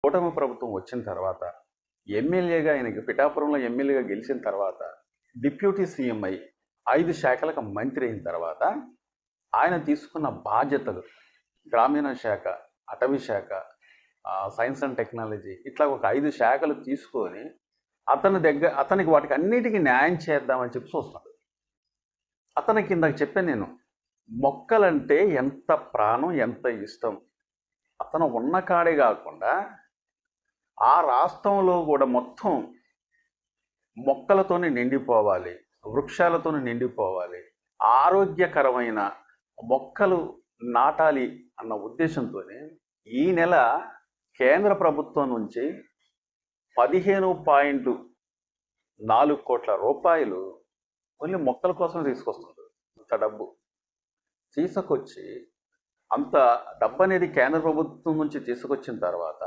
కూటమి ప్రభుత్వం వచ్చిన తర్వాత ఎమ్మెల్యేగా ఆయనకి పిఠాపురంలో ఎమ్మెల్యేగా గెలిచిన తర్వాత డిప్యూటీ సీఎం అయి 5 శాఖలకు మంత్రి అయిన తర్వాత ఆయన తీసుకున్న బాధ్యతలు గ్రామీణ శాఖ, అటవీ శాఖ, సైన్స్ అండ్ టెక్నాలజీ ఇట్లా ఒక 5 శాఖలు తీసుకొని అతనికి వాటికి అన్నిటికీ న్యాయం చేద్దామని చెప్పి చూస్తున్నాడు. అతనికి ఇందాక చెప్పాను నేను, మొక్కలంటే ఎంత ప్రాణం, ఎంత ఇష్టం. అతను ఉన్న కాడే కాకుండా ఆ రాష్ట్రంలో కూడా మొత్తం మొక్కలతోనే నిండిపోవాలి, వృక్షాలతోనే నిండిపోవాలి, ఆరోగ్యకరమైన మొక్కలు నాటాలి అన్న ఉద్దేశంతోనే ఈ నెల కేంద్ర ప్రభుత్వం నుంచి 15.4 కోట్ల రూపాయలు ఓన్లీ మొక్కల కోసం తీసుకొస్తుంది. అంత డబ్బు తీసుకొచ్చి, అంత డబ్బు అనేది కేంద్ర ప్రభుత్వం నుంచి తీసుకొచ్చిన తర్వాత